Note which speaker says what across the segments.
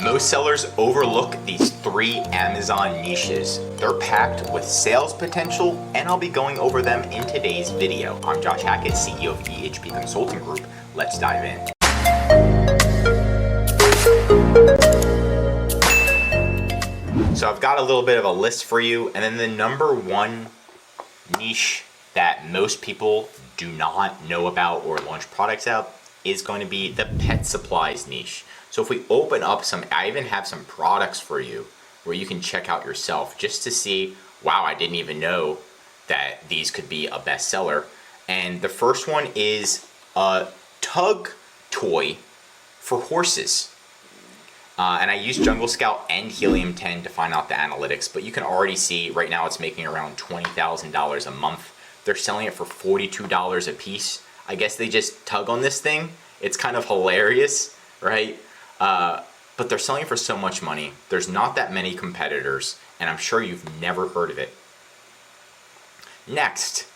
Speaker 1: Most sellers overlook these 3 Amazon niches. They're packed with sales potential, and I'll be going over them in today's video. I'm Josh Hackett, CEO of EHP Consulting Group. Let's dive in. So I've got a little bit of a list for you, and then the number one niche that most people do not know about or launch products out is going to be the pet supplies niche. So if we open up I even have some products for you where you can check out yourself just to see, wow, I didn't even know that these could be a bestseller. And the first one is a tug toy for horses. And I use Jungle Scout and Helium 10 to find out the analytics, but you can already see right now it's making around $20,000 a month. They're selling it for $42 a piece. I guess they just tug on this thing. It's kind of hilarious, right? But they're selling it for so much money. There's not that many competitors, and I'm sure you've never heard of it. Next,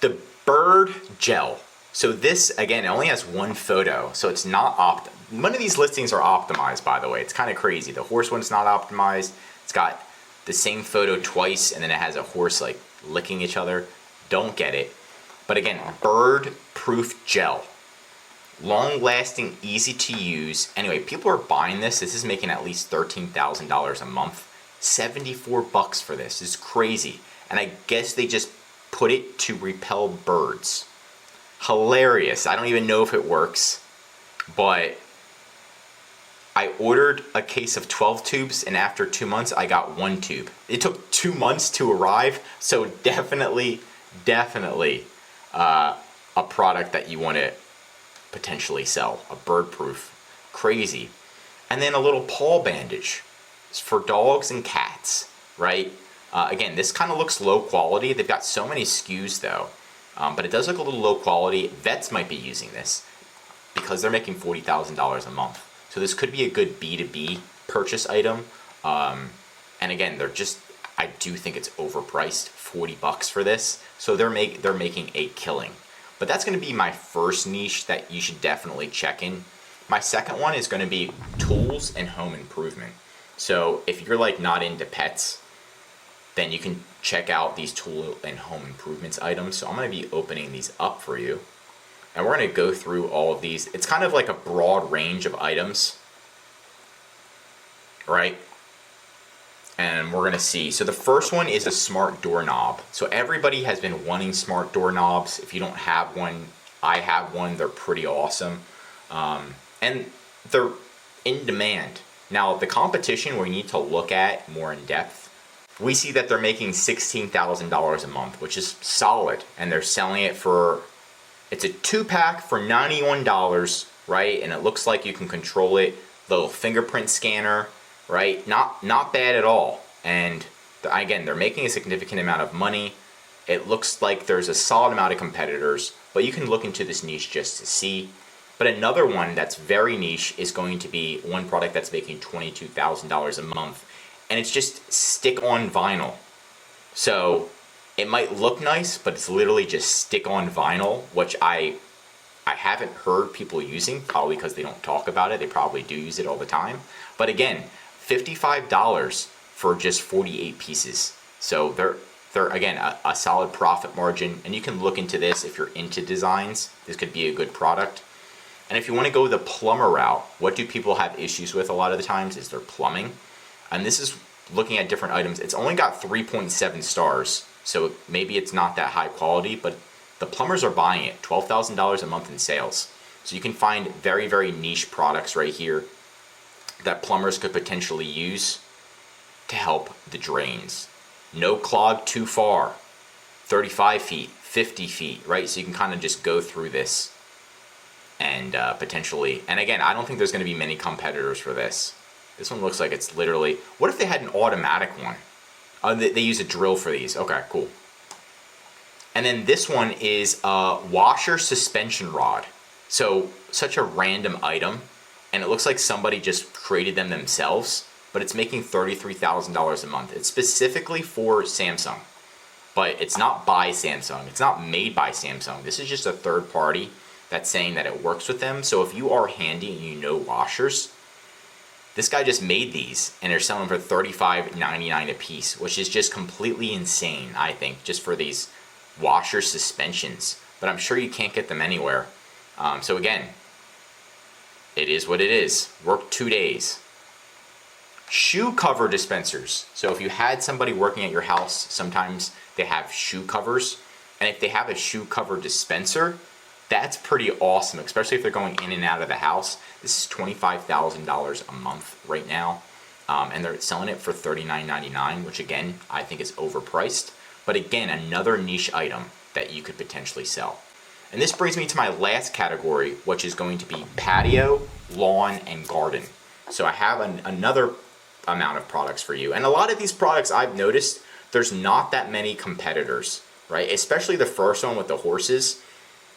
Speaker 1: the bird gel. So this, again, it only has one photo, so it's not none of these listings are optimized, by the way. It's kind of crazy. The horse one's not optimized. It's got the same photo twice, and then it has a horse like licking each other. Don't get it. But again, bird-proof gel. Long-lasting, easy to use. Anyway, people are buying this. This is making at least $13,000 a month. $74 for this. This is crazy. And I guess they just put it to repel birds. Hilarious. I don't even know if it works, but I ordered a case of 12 tubes, and after 2 months, I got 1 tube. It took 2 months to arrive, so definitely a product that you want to potentially sell, a bird proof. Crazy. And then a little paw bandage. It's for dogs and cats, right? Again, this kind of looks low quality. They've got so many SKUs though, but it does look a little low quality. Vets might be using this because they're making $40,000 a month. So this could be a good B2B purchase item. And again, I do think it's overpriced, $40 for this. So they're making a killing. But that's going to be my first niche that you should definitely check in. My second one is going to be tools and home improvement. So if you're like not into pets, then you can check out these tool and home improvements items. So I'm going to be opening these up for you. And we're going to go through all of these. It's kind of like a broad range of items, right? And we're going to see. So the first one is a smart doorknob. So everybody has been wanting smart doorknobs. If you don't have one, I have one. They're pretty awesome. And they're in demand. Now, the competition we need to look at more in depth, we see that they're making $16,000 a month, which is solid. And they're selling it for, it's a 2-pack for $91, right? And it looks like you can control it. Little fingerprint scanner. Right? Not bad at all. And again, they're making a significant amount of money. It looks like there's a solid amount of competitors, but you can look into this niche just to see. But another one that's very niche is going to be one product that's making $22,000 a month, and it's just stick-on vinyl. So it might look nice, but it's literally just stick-on vinyl, which I haven't heard people using, probably because they don't talk about it. They probably do use it all the time. But again, $55 for just 48 pieces. So they're again a solid profit margin, and you can look into this if you're into designs. This could be a good product. And if you want to go the plumber route, what do people have issues with a lot of the times is their plumbing. And this is looking at different items. It's only got 3.7 stars, so maybe it's not that high quality, but the plumbers are buying it. $12,000 a month in sales. So you can find very, very niche products right here that plumbers could potentially use to help the drains. No clog too far, 35 feet, 50 feet, right? So you can kind of just go through this and potentially, and again, I don't think there's going to be many competitors for this. This one looks like it's literally, what if they had an automatic one? Oh, they use a drill for these. Okay, cool. And then this one is a washer suspension rod. So such a random item. And it looks like somebody just created them themselves, but it's making $33,000 a month. It's specifically for Samsung, but it's not by Samsung. It's not made by Samsung. This is just a third party that's saying that it works with them. So if you are handy and you know washers, This guy just made these and they're selling for $35.99 a piece, which is just completely insane, I think, just for these washer suspensions. But I'm sure you can't get them anywhere. So again, it is what it is. Work 2 days. Shoe cover dispensers. So if you had somebody working at your house, sometimes they have shoe covers. And if they have a shoe cover dispenser, that's pretty awesome, especially if they're going in and out of the house. This is $25,000 a month right now. And they're selling it for $39.99, which again, I think is overpriced. But again, another niche item that you could potentially sell. And this brings me to my last category, which is going to be patio, lawn, and garden. So I have another amount of products for you. And a lot of these products I've noticed, there's not that many competitors, right? Especially the first one with the horses.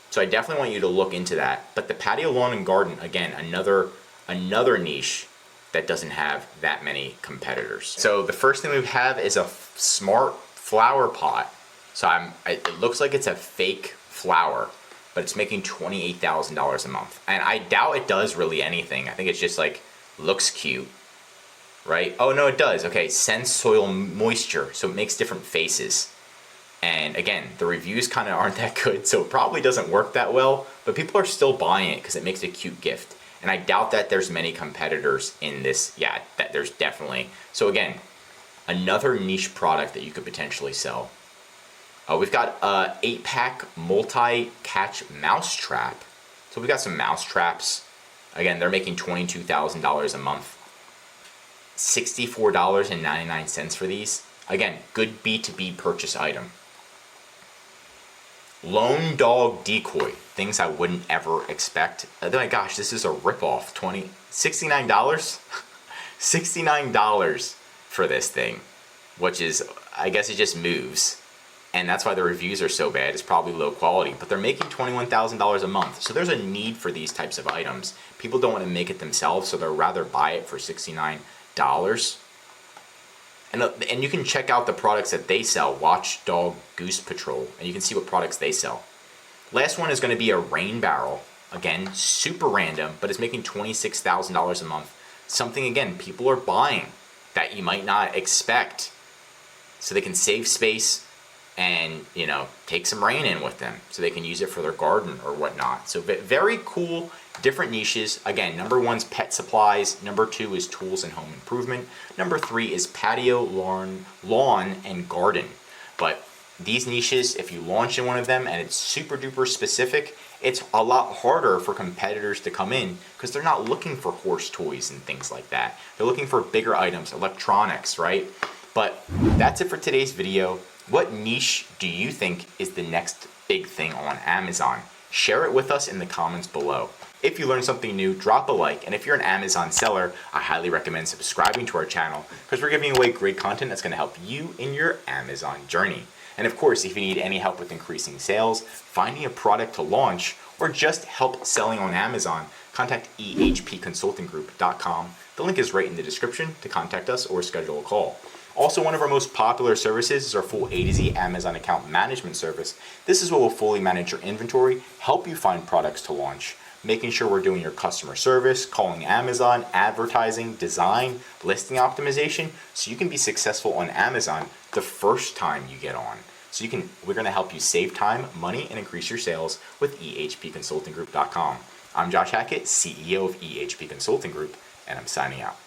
Speaker 1: So I definitely want you to look into that. But the patio, lawn, and garden, again, another niche that doesn't have that many competitors. So the first thing we have is a smart flower pot. So it looks like it's a fake flower, but it's making $28,000 a month. And I doubt it does really anything. I think it's just like, looks cute, right? Oh no, it does. Okay, sense soil moisture. So it makes different faces. And again, the reviews kind of aren't that good, so it probably doesn't work that well, but people are still buying it because it makes a cute gift. And I doubt that there's many competitors in this. Yeah, that there's definitely. So again, another niche product that you could potentially sell. We've got a 8-pack multi-catch mouse trap. So we got some mouse traps. Again, they're making $22,000 a month. $64.99 for these. Again, good B2B purchase item. Lone dog decoy, things I wouldn't ever expect. Oh my gosh, this is a ripoff. $69? $69 for this thing, which is, I guess it just moves. And that's why the reviews are so bad. It's probably low quality, but they're making $21,000 a month. So there's a need for these types of items. People don't want to make it themselves, so they'll rather buy it for $69. And you can check out the products that they sell, Watchdog Goose Patrol, and you can see what products they sell. Last one is going to be a rain barrel. Again, super random, but it's making $26,000 a month. Something, again, people are buying that you might not expect. So they can save space and, take some rain in with them so they can use it for their garden or whatnot. So very cool, different niches. Again, number 1's pet supplies. Number 2 is tools and home improvement. Number 3 is patio, lawn, and garden. But these niches, if you launch in one of them and it's super duper specific, it's a lot harder for competitors to come in because they're not looking for horse toys and things like that. They're looking for bigger items, electronics, right? But that's it for today's video. What niche do you think is the next big thing on Amazon? Share it with us in the comments below. If you learned something new, drop a like, and if you're an Amazon seller, I highly recommend subscribing to our channel because we're giving away great content that's going to help you in your Amazon journey. And of course, if you need any help with increasing sales, finding a product to launch, or just help selling on Amazon, contact ehpconsultinggroup.com. The link is right in the description to contact us or schedule a call. Also, one of our most popular services is our full A to Z Amazon account management service. This is what will fully manage your inventory, help you find products to launch, making sure we're doing your customer service, calling Amazon, advertising, design, listing optimization, so you can be successful on Amazon the first time you get on. So we're going to help you save time, money, and increase your sales with ehpconsultinggroup.com. I'm Josh Hackett, CEO of EHP Consulting Group, and I'm signing out.